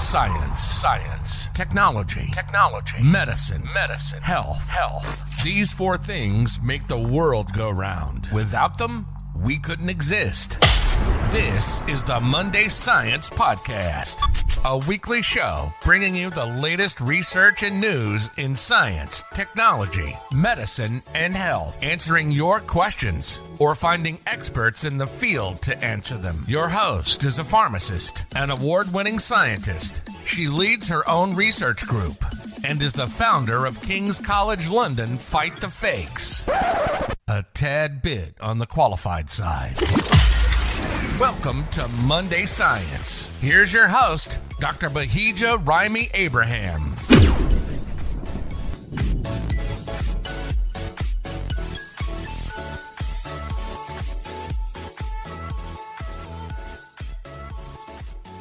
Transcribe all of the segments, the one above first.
Science. Technology. Medicine. Health. These four things make the world go round. Without them, we couldn't exist. This is the Monday Science Podcast, a weekly show bringing you the latest research and news in science, technology, medicine, and health, answering your questions or finding experts in the field to answer them. Your host is a pharmacist, an award-winning scientist. She leads her own research group and is the founder of King's College London Fight the Fakes. A tad bit on the qualified side. Welcome to Monday Science. Here's your host, Dr. Bahijja Raimi Abraham.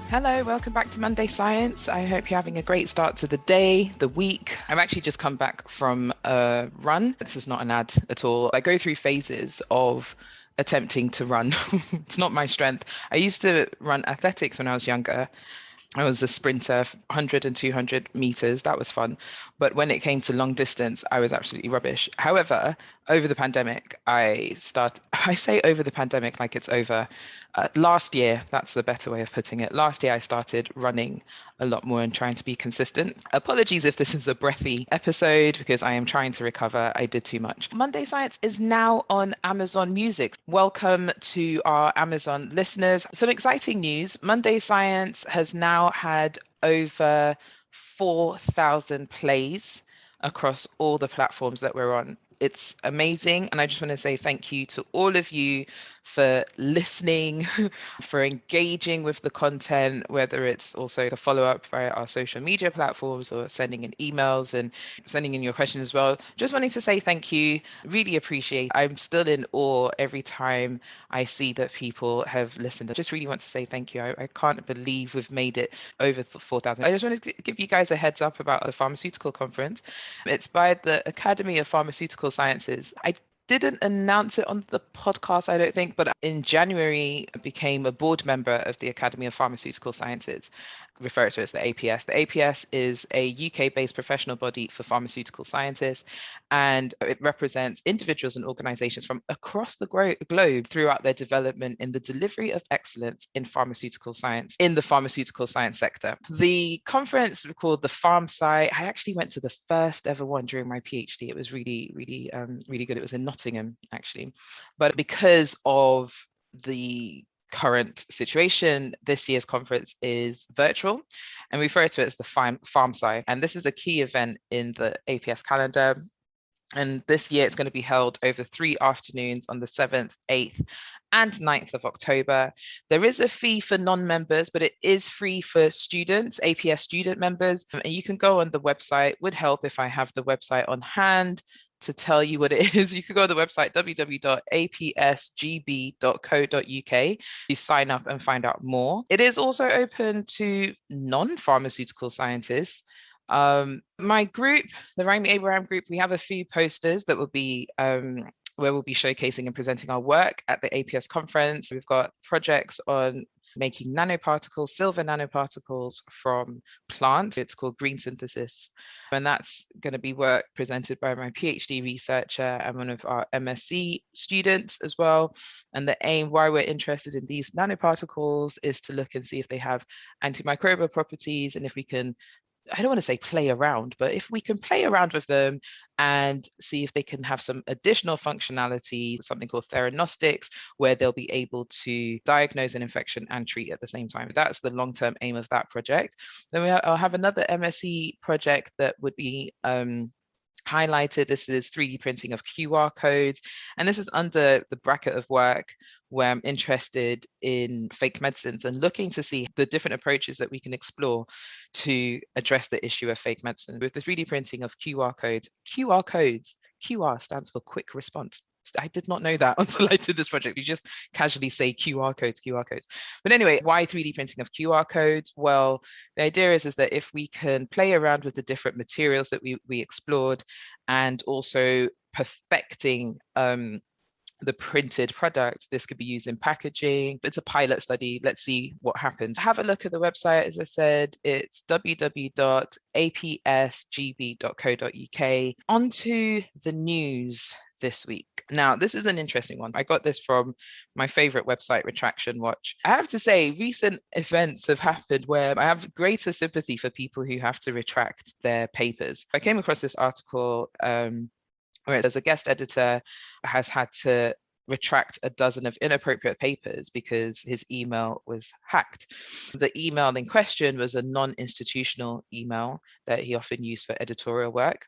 Hello, welcome back to Monday Science. I hope you're having a great start to the day, the week. I've actually just come back from a run. This is not an ad at all. I go through phases of attempting to run. It's not my strength. I used to run athletics when I was younger. I was a sprinter, 100 and 200 meters. That was fun. But when it came to long distance, I was absolutely rubbish. However, over the pandemic, I say over the pandemic like it's over. Last year, that's the better way of putting it. Last year, I started running a lot more and trying to be consistent. Apologies if this is a breathy episode because I am trying to recover. I did too much. Monday Science is now on Amazon Music. Welcome to our Amazon listeners. Some exciting news. Monday Science has now had over 4,000 plays across all the platforms that we're on. It's amazing. And I just want to say thank you to all of you for listening, for engaging with the content, whether it's also a follow-up via our social media platforms or sending in emails and sending in your questions as well. Just wanting to say thank you. Really appreciate it. I'm still in awe every time I see that people have listened. I just really want to say thank you. I can't believe we've made it over 4,000. I just wanted to give you guys a heads up about the Pharmaceutical Conference. It's by the Academy of Pharmaceutical Sciences. I didn't announce it on the podcast, I don't think, but in January I became a board member of the Academy of Pharmaceutical Sciences, referred to as the APS. The APS is a UK-based professional body for pharmaceutical scientists, and it represents individuals and organizations from across the globe throughout their development in the delivery of excellence in pharmaceutical science, in the pharmaceutical science sector. The conference called the PharmSci. I actually went to the first ever one during my PhD. It was really good. It was in Nottingham, actually. But because of the current situation, this year's conference is virtual, and we refer to it as the PharmSci. And this is a key event in the APS calendar. And this year it's going to be held over 3 afternoons on the 7th, 8th, and 9th of October. There is a fee for non-members, but it is free for students, APS student members. And you can go on the website. Would help if I have the website on hand to tell you what it is. You could go to the website www.apsgb.co.uk to sign up and find out more. It is also open to non-pharmaceutical scientists. My group, the Raimi Abraham group, we have a few posters that will be where we'll be showcasing and presenting our work at the APS conference. We've got projects on making nanoparticles, silver nanoparticles from plants. It's called green synthesis. And that's going to be work presented by my PhD researcher and one of our MSc students as well. And the aim why we're interested in these nanoparticles is to look and see if they have antimicrobial properties, and if we can, I don't want to say play around, but if we can play around with them and see if they can have some additional functionality, something called theranostics, where they'll be able to diagnose an infection and treat at the same time. That's the long-term aim of that project. Then I'll have another MSc project that would be highlighted. This is 3D printing of QR codes, and this is under the bracket of work where I'm interested in fake medicines and looking to see the different approaches that we can explore to address the issue of fake medicine. With the 3D printing of QR codes, QR stands for quick response. I did not know that until I did this project. You just casually say QR codes. But anyway, why 3D printing of QR codes? Well, the idea is that if we can play around with the different materials that we explored, and also perfecting the printed product. This could be used in packaging. It's a pilot study. Let's see what happens. Have a look at the website. As I said, it's www.apsgb.co.uk. Onto the news this week. Now, this is an interesting one. I got this from my favorite website, Retraction Watch. I have to say, recent events have happened where I have greater sympathy for people who have to retract their papers. I came across this article where there's a guest editor has had to retract a dozen of inappropriate papers because his email was hacked. The email in question was a non-institutional email that he often used for editorial work.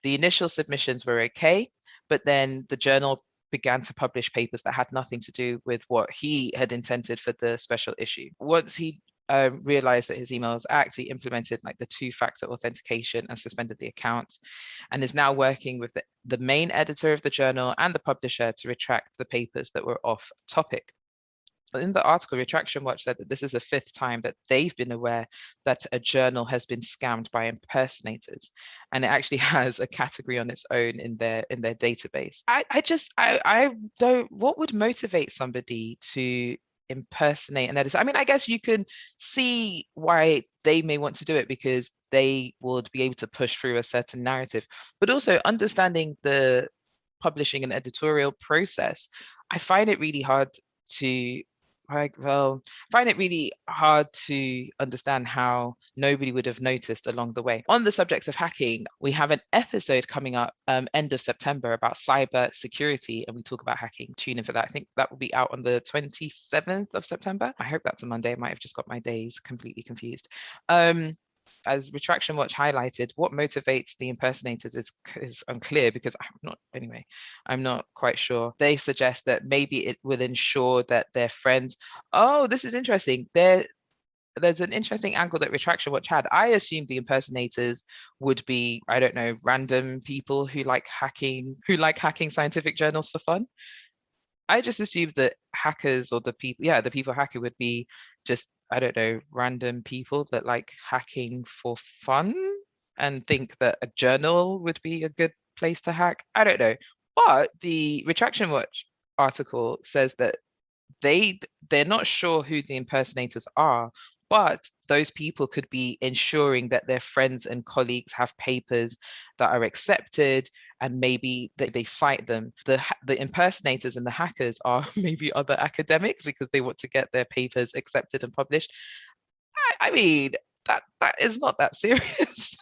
The initial submissions were okay, but then the journal began to publish papers that had nothing to do with what he had intended for the special issue. Once he realized that his email was hacked, he implemented like the two-factor authentication and suspended the account, and is now working with the main editor of the journal and the publisher to retract the papers that were off topic. In the article, Retraction Watch said that this is the 5th time that they've been aware that a journal has been scammed by impersonators, and it actually has a category on its own in their database. I don't. What would motivate somebody to impersonate an editor? I mean, I guess you can see why they may want to do it, because they would be able to push through a certain narrative, but also understanding the publishing and editorial process. I find it really hard to understand how nobody would have noticed along the way. On the subject of hacking, we have an episode coming up end of September about cyber security, and we talk about hacking. Tune in for that. I think that will be out on the 27th of September. I hope that's a Monday. I might have just got my days completely confused. As Retraction Watch highlighted, what motivates the impersonators is unclear, because I'm not quite sure. They suggest that maybe it will ensure that their friends, oh, this is interesting. There's an interesting angle that Retraction Watch had. I assumed the impersonators would be, I don't know, random people who like hacking scientific journals for fun. I just assumed that hackers, or the people hacking, would be just, I don't know, random people that like hacking for fun and think that a journal would be a good place to hack. I don't know. But the Retraction Watch article says that they're not sure who the impersonators are, but those people could be ensuring that their friends and colleagues have papers that are accepted, and maybe they cite them. The impersonators and the hackers are maybe other academics, because they want to get their papers accepted and published. I mean, that is not that serious.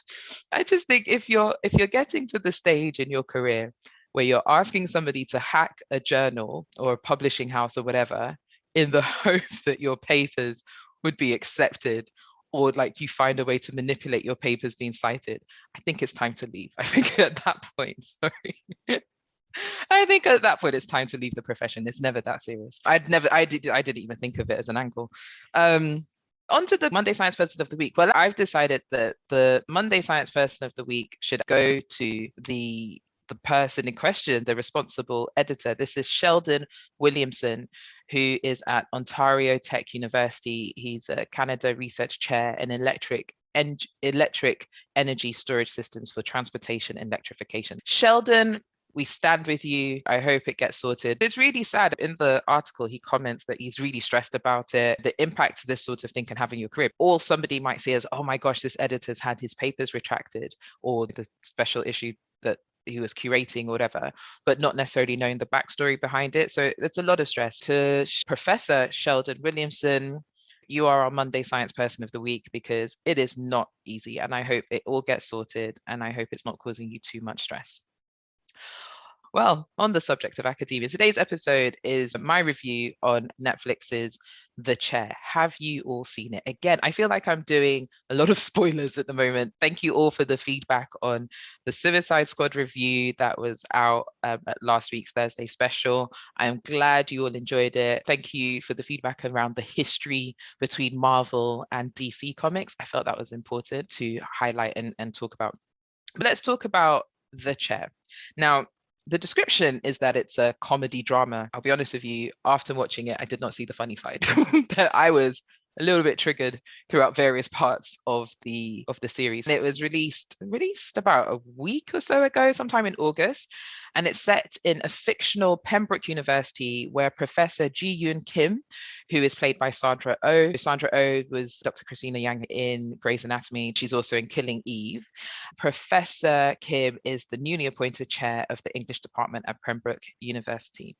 I just think if you're getting to the stage in your career where you're asking somebody to hack a journal or a publishing house or whatever in the hope that your papers would be accepted, or like you find a way to manipulate your papers being cited, I think it's time to leave. I think at that point, I think at that point it's time to leave the profession. It's never that serious. I didn't even think of it as an angle. On to the Monday Science Person of the Week. Well, I've decided that the Monday Science Person of the Week should go to the person in question, the responsible editor. This is Sheldon Williamson, who is at Ontario Tech University. He's a Canada Research Chair in electric energy storage systems for transportation and electrification. Sheldon, we stand with you. I hope it gets sorted. It's really sad. In the article, he comments that he's really stressed about it, the impact this sort of thing can have in your career. Or somebody might see as, oh my gosh, this editor's had his papers retracted, or the special issue that he was curating or whatever, but not necessarily knowing the backstory behind it. So it's a lot of stress. To Professor Sheldon Williamson, you are our Monday Science Person of the Week, because it is not easy, and I hope it all gets sorted, and I hope it's not causing you too much stress. Well, on the subject of academia, today's episode is my review on Netflix's The Chair. Have you all seen it? Again, I feel like I'm doing a lot of spoilers at the moment. Thank you all for the feedback on the Suicide Squad review that was out at last week's Thursday special. I'm glad you all enjoyed it. Thank you for the feedback around the history between Marvel and DC Comics. I felt that was important to highlight and talk about. But let's talk about The Chair. Now, the description is that it's a comedy drama. I'll be honest with you, after watching it, I did not see the funny side. I was a little bit triggered throughout various parts of the series. And it was released about a week or so ago, sometime in August. And it's set in a fictional Pembroke University where Professor Ji Yoon Kim, who is played by Sandra Oh. Sandra Oh was Dr. Christina Yang in Grey's Anatomy. She's also in Killing Eve. Professor Kim is the newly appointed chair of the English department at Pembroke University.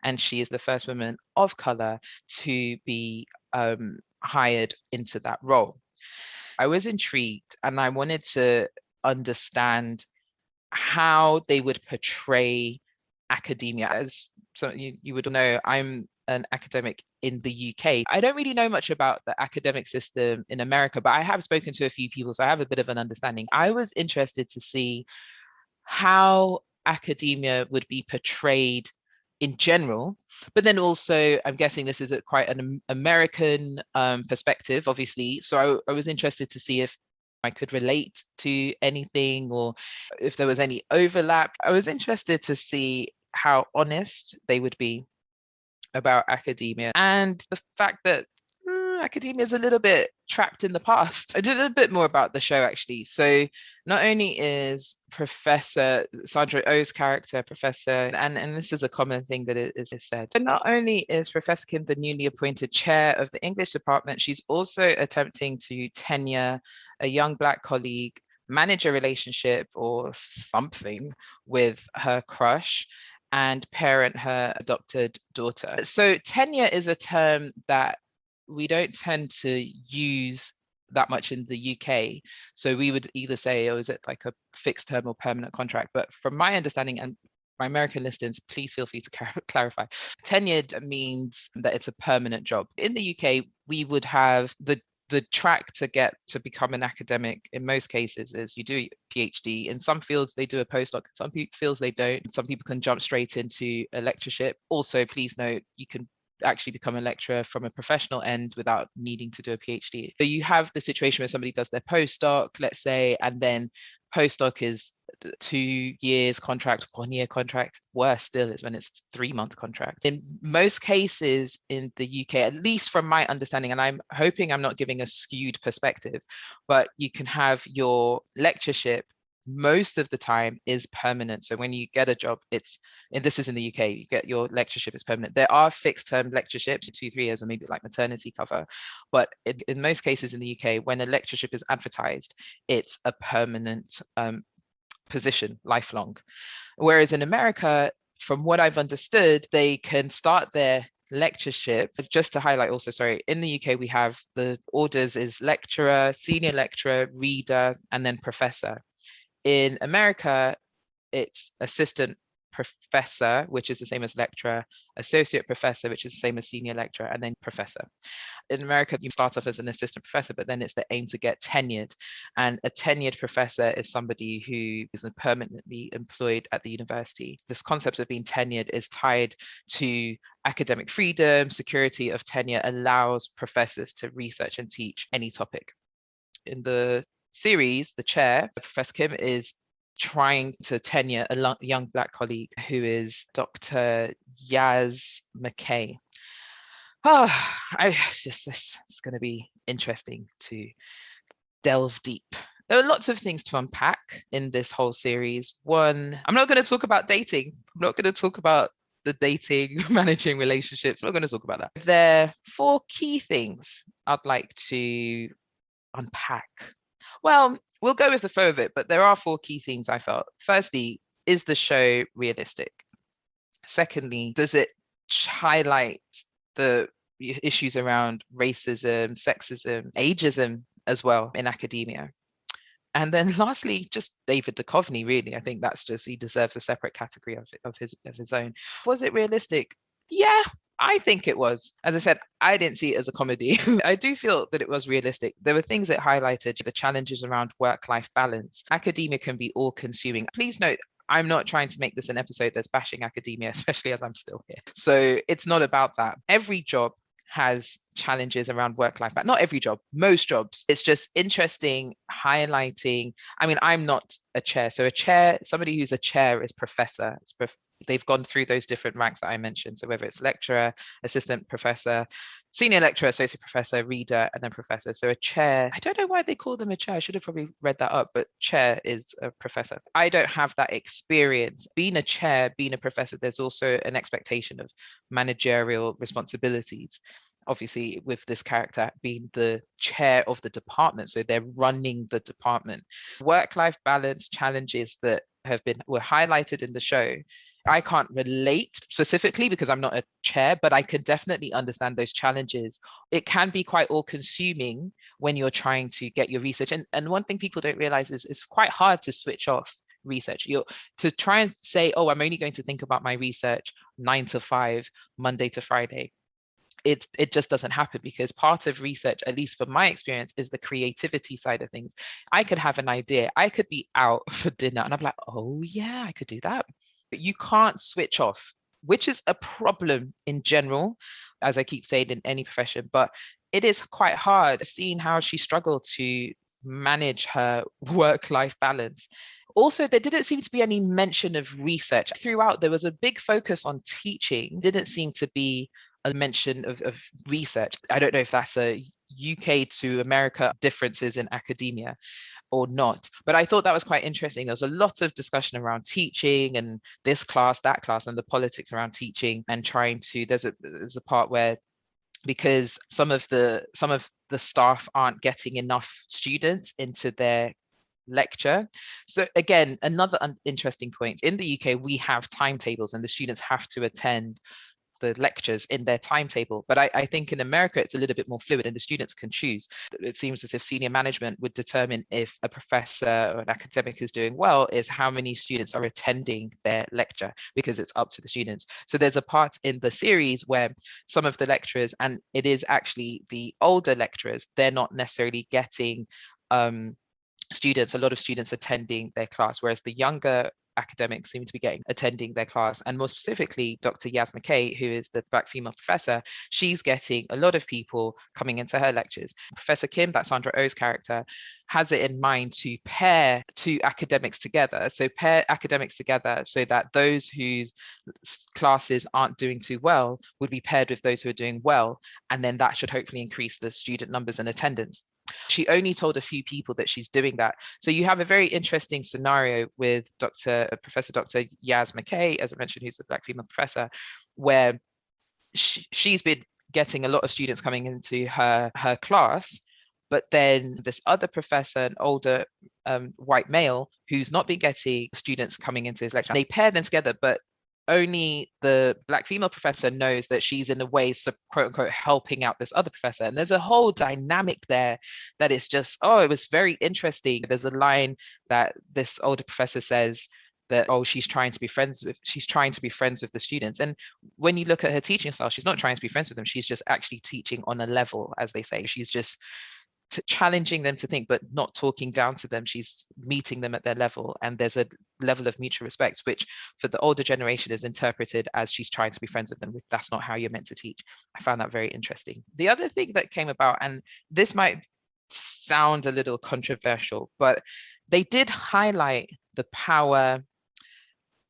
And she is the first woman of color to be hired into that role. I was intrigued and I wanted to understand how they would portray academia. As so you would know, I'm an academic in the UK. I don't really know much about the academic system in America, but I have spoken to a few people, so I have a bit of an understanding. I was interested to see how academia would be portrayed in general, but then also I'm guessing this is quite an American perspective, obviously. So I was interested to see if I could relate to anything or if there was any overlap. I was interested to see how honest they would be about academia and the fact that academia is a little bit trapped in the past. I did a bit more about the show actually. So not only is Professor Sandra Oh's character, Professor, and this is a common thing that is said, but not only is Professor Kim the newly appointed chair of the English department, she's also attempting to tenure a young Black colleague, manage a relationship or something with her crush, and parent her adopted daughter. So tenure is a term that we don't tend to use that much in the UK. So we would either say, oh, is it like a fixed term or permanent contract? But from my understanding, and my American listeners, please feel free to clarify. Tenured means that it's a permanent job. In the UK, we would have the track to get to become an academic in most cases is you do a PhD. In some fields, they do a postdoc. In some fields, they don't. Some people can jump straight into a lectureship. Also, please note, you can actually become a lecturer from a professional end without needing to do a PhD. So you have the situation where somebody does their postdoc, let's say, and then postdoc is 2 years contract, 1 year contract. Worse still is when it's 3-month contract. In most cases in the UK, at least from my understanding, and I'm hoping I'm not giving a skewed perspective, but you can have your lectureship most of the time is permanent. So when you get a job, and this is in the UK, you get your lectureship is permanent. There are fixed term lectureships, 2-3 years, or maybe like maternity cover. But in most cases in the UK, when a lectureship is advertised, it's a permanent position, lifelong. Whereas in America, from what I've understood, they can start their lectureship. Just to highlight also, sorry, in the UK, we have the orders is lecturer, senior lecturer, reader, and then professor. In America, it's assistant professor, which is the same as lecturer, associate professor, which is the same as senior lecturer, and then professor. In America, you start off as an assistant professor, but then it's the aim to get tenured. And a tenured professor is somebody who is permanently employed at the university. This concept of being tenured is tied to academic freedom, security of tenure allows professors to research and teach any topic. In the series, the chair, Professor Kim, is trying to tenure a young Black colleague who is Dr. Yaz McKay. It's going to be interesting to delve deep. There are lots of things to unpack in this whole series. One, I'm not going to talk about dating. I'm not going to talk about the dating, managing relationships. I'm not going to talk about that. There are 4 key things I'd like to unpack. Well, we'll go with the flow of it, but there are 4 key themes I felt. Firstly, is the show realistic? Secondly, does it highlight the issues around racism, sexism, ageism as well in academia? And then lastly, just David Duchovny, really. I think that's just, he deserves a separate category of his own. Was it realistic? Yeah, I think it was. As I said, I didn't see it as a comedy. I do feel that it was realistic. There were things that highlighted the challenges around work-life balance. Academia can be all-consuming. Please note, I'm not trying to make this an episode that's bashing academia, especially as I'm still here. So it's not about that. Every job has challenges around work-life balance. Not every job, most jobs. It's just interesting highlighting. I mean, I'm not a chair. So a chair, somebody who's a chair is professor. It's They've gone through those different ranks that I mentioned. So whether it's lecturer, assistant professor, senior lecturer, associate professor, reader, and then professor. So a chair, I don't know why they call them a chair. I should have probably read that up, but chair is a professor. I don't have that experience. Being a chair, being a professor, there's also an expectation of managerial responsibilities. Obviously, with this character being the chair of the department, so they're running the department. Work-life balance challenges that were highlighted in the show. I can't relate specifically because I'm not a chair, but I can definitely understand those challenges. It can be quite all-consuming when you're trying to get your research. And one thing people don't realize is it's quite hard to switch off research. To try and say, oh, I'm only going to think about my research 9 to 5, Monday to Friday. It just doesn't happen, because part of research, at least from my experience, is the creativity side of things. I could have an idea. I could be out for dinner and I'm like, oh yeah, I could do that. But you can't switch off, which is a problem in general, as I keep saying, in any profession. But it is quite hard seeing how she struggled to manage her work-life balance. Also, there didn't seem to be any mention of research. Throughout, there was a big focus on teaching. Didn't seem to be a mention of research. I don't know if that's a UK to America differences in academia or not, but I thought that was quite interesting. There was a lot of discussion around teaching and this class, that class, and the politics around teaching, and trying to, there's a part where, because some of the staff aren't getting enough students into their lecture. So again, another interesting point, in the UK, we have timetables and the students have to attend the lectures in their timetable. But I think in America, it's a little bit more fluid and the students can choose. It seems as if senior management would determine if a professor or an academic is doing well is how many students are attending their lecture, because it's up to the students. So there's a part in the series where some of the lecturers, and it is actually the older lecturers, they're not necessarily getting students, a lot of students attending their class, whereas the younger academics seem to be attending their class. And more specifically, Dr. Yaz McKay, who is the Black female professor, she's getting a lot of people coming into her lectures. Professor Kim, that's Sandra Oh's character, has it in mind to pair two academics together. So pair academics together so that those whose classes aren't doing too well would be paired with those who are doing well. And then that should hopefully increase the student numbers and attendance. She only told a few people that she's doing that. So you have a very interesting scenario with Professor Dr. Yaz McKay, as I mentioned, who's a Black female professor, where she's been getting a lot of students coming into her class, but then this other professor, an older white male, who's not been getting students coming into his lecture. They pair them together, but only the Black female professor knows that she's in a way, so quote unquote, helping out this other professor. And there's a whole dynamic there that is just, oh, it was very interesting. There's a line that this older professor says that, oh, she's trying to be friends with the students. And when you look at her teaching style, she's not trying to be friends with them. She's just actually teaching on a level, as they say. She's just challenging them to think, but not talking down to them. She's meeting them at their level, and there's a level of mutual respect, which for the older generation is interpreted as she's trying to be friends with them. That's not how you're meant to teach. I found that very interesting. The other thing that came about, and this might sound a little controversial, but they did highlight the power,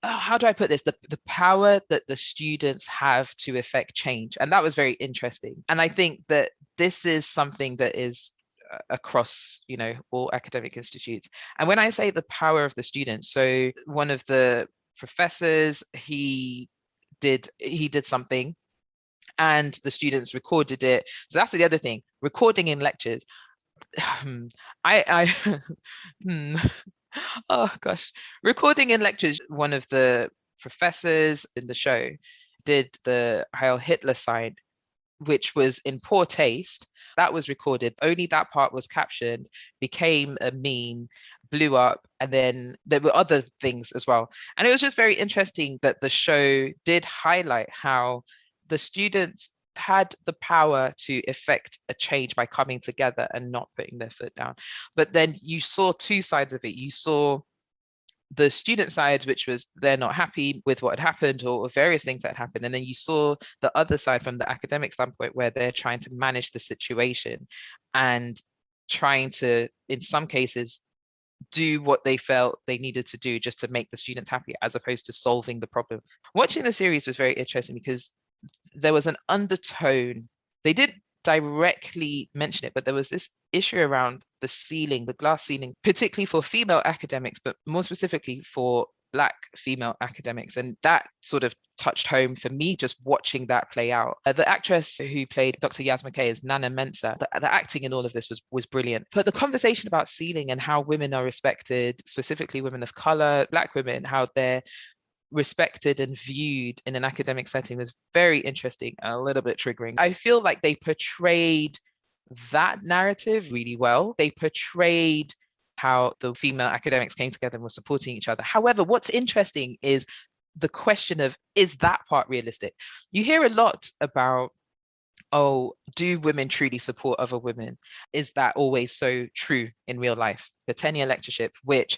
how do I put this? The power that the students have to affect change. And that was very interesting. And I think that this is something that is across, all academic institutes. And when I say the power of the students, so one of the professors, he did something and the students recorded it. So that's the other thing, recording in lectures. Oh gosh, recording in lectures. One of the professors in the show did the Heil Hitler sign, which was in poor taste. That was recorded. Only that part was captioned, became a meme, blew up, and then there were other things as well. And it was just very interesting that the show did highlight how the students had the power to effect a change by coming together and not putting their foot down. But then you saw two sides of it. You saw the student side, which was they're not happy with what had happened or various things that happened. And then you saw the other side from the academic standpoint, where they're trying to manage the situation and trying to, in some cases, do what they felt they needed to do just to make the students happy, as opposed to solving the problem. Watching the series was very interesting because there was an undertone. They did directly mention it, but there was this issue around the ceiling, the glass ceiling, particularly for female academics, but more specifically for Black female academics. And that sort of touched home for me just watching that play out. The actress who played Dr. Yasmin Kay is Nana Mensah. The acting in all of this was brilliant. But the conversation about ceiling and how women are respected, specifically women of color, Black women, how they're respected and viewed in an academic setting was very interesting and a little bit triggering. I feel like they portrayed that narrative really well. They portrayed how the female academics came together and were supporting each other. However, what's interesting is the question of, is that part realistic? You hear a lot about, oh, do women truly support other women? Is that always so true in real life? The tenure lectureship, which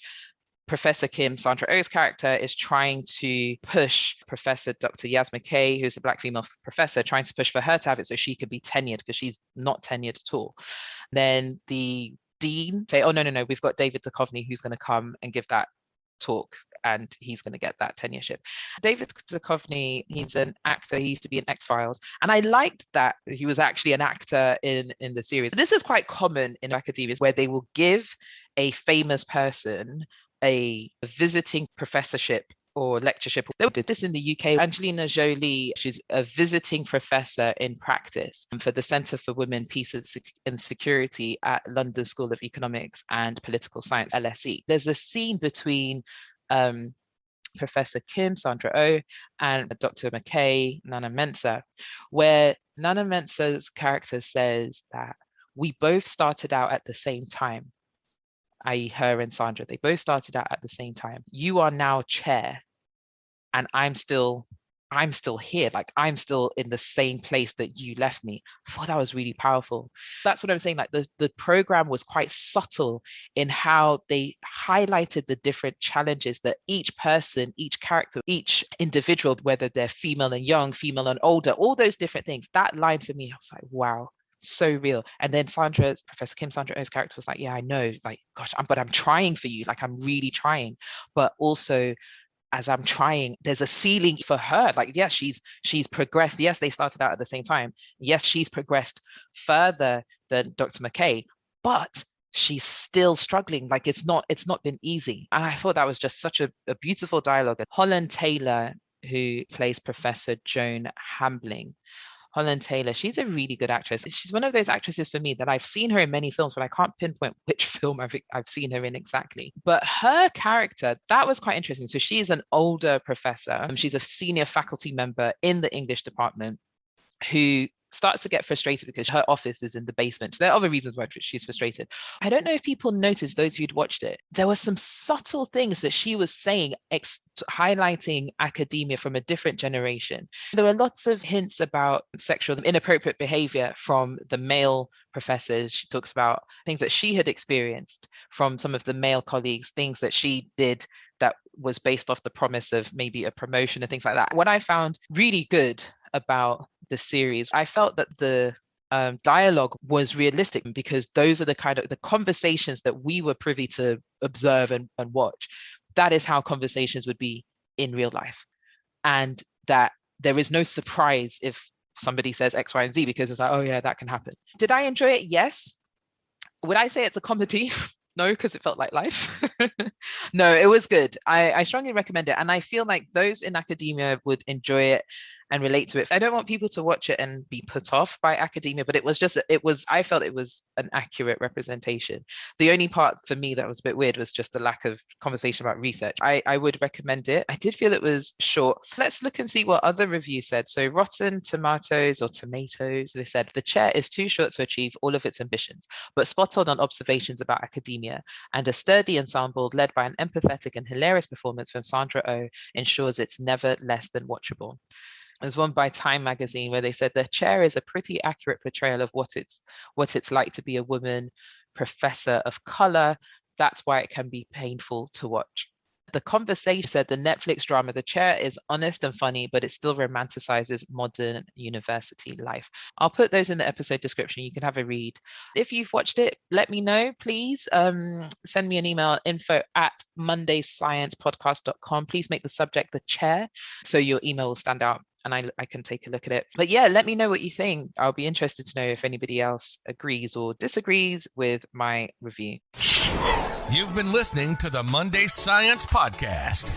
Professor Kim Sandra Oh's character is trying to push Professor Dr. Yasmin Kay, who's a Black female professor, trying to push for her to have it so she can be tenured, because she's not tenured at all. Then the dean say, oh, no, we've got David Duchovny who's going to come and give that talk, and he's going to get that tenureship. David Duchovny, he's an actor. He used to be in X-Files. And I liked that he was actually an actor in the series. This is quite common in academia, where they will give a famous person a visiting professorship or lectureship. They did this in the UK. Angelina Jolie, she's a visiting professor in practice for the Centre for Women, Peace and Security at London School of Economics and Political Science, LSE. There's a scene between Professor Kim, Sandra Oh, and Dr. McKay, Nana Mensah, where Nana Mensah's character says that we both started out at the same time, i.e. her and Sandra. They both started out at the same time. You are now chair, and I'm still here. Like, I'm still in the same place that you left me. I thought that was really powerful. That's what I'm saying. Like, the program was quite subtle in how they highlighted the different challenges that each person, each character, each individual, whether they're female and young, female and older, all those different things. That line for me, I was like, wow, so real. And then Professor Kim Sandra Oh's character was like, yeah, I know, like, gosh, but I'm trying for you. Like, I'm really trying. But also, as I'm trying, there's a ceiling for her. Like, yes, she's progressed. Yes, they started out at the same time. Yes, she's progressed further than Dr. McKay, but she's still struggling. Like, it's not been easy. And I thought that was just such a beautiful dialogue. Holland Taylor, who plays Professor Joan Hambling. Holland Taylor, she's a really good actress. She's one of those actresses for me that I've seen her in many films, but I can't pinpoint which film I've seen her in exactly. But her character, that was quite interesting. So she's an older professor. She's a senior faculty member in the English department who starts to get frustrated because her office is in the basement. There are other reasons why she's frustrated. I don't know if people noticed, those who'd watched it, there were some subtle things that she was saying, highlighting academia from a different generation. There were lots of hints about sexual inappropriate behavior from the male professors. She talks about things that she had experienced from some of the male colleagues, things that she did that was based off the promise of maybe a promotion and things like that. What I found really good about the series, I felt that the dialogue was realistic, because those are the kind of the conversations that we were privy to observe and watch. That is how conversations would be in real life, and that there is no surprise if somebody says X, Y, and Z, because it's like, oh yeah, that can happen. Did I enjoy it? Yes. Would I say it's a comedy? No, because it felt like life. No, it was good. I strongly recommend it. And I feel like those in academia would enjoy it and relate to it. I don't want people to watch it and be put off by academia, but I felt it was an accurate representation. The only part for me that was a bit weird was just the lack of conversation about research. I would recommend it. I did feel it was short. Let's look and see what other reviews said. So Rotten Tomatoes, they said, the chair is too short to achieve all of its ambitions, but spot on observations about academia, and a sturdy ensemble led by an empathetic and hilarious performance from Sandra Oh ensures it's never less than watchable. There's one by Time magazine where they said the chair is a pretty accurate portrayal of what it's like to be a woman professor of color. That's why it can be painful to watch. The Conversation said the Netflix drama The Chair is honest and funny, but it still romanticizes modern university life. I'll put those in the episode description. You can have a read. If you've watched it, let me know, please. Send me an email, info@mondaysciencepodcast.com. Please make the subject The Chair so your email will stand out and I can take a look at it. But yeah, let me know what you think. I'll be interested to know if anybody else agrees or disagrees with my review. You've been listening to the Monday Science Podcast,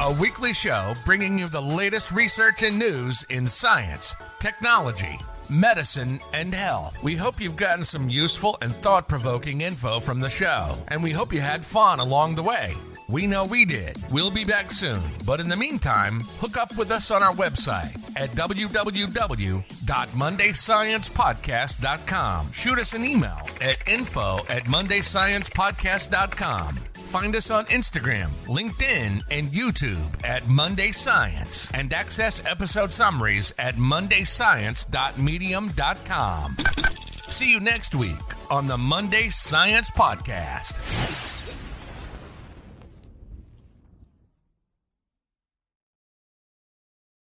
a weekly show bringing you the latest research and news in science, technology, medicine, and health. We hope you've gotten some useful and thought-provoking info from the show, and we hope you had fun along the way. We know we did. We'll be back soon. But in the meantime, hook up with us on our website at www.mondaysciencepodcast.com. Shoot us an email at info@mondaysciencepodcast.com. Find us on Instagram, LinkedIn, and YouTube at Monday Science, and access episode summaries at mondayscience.medium.com. See you next week on the Monday Science Podcast.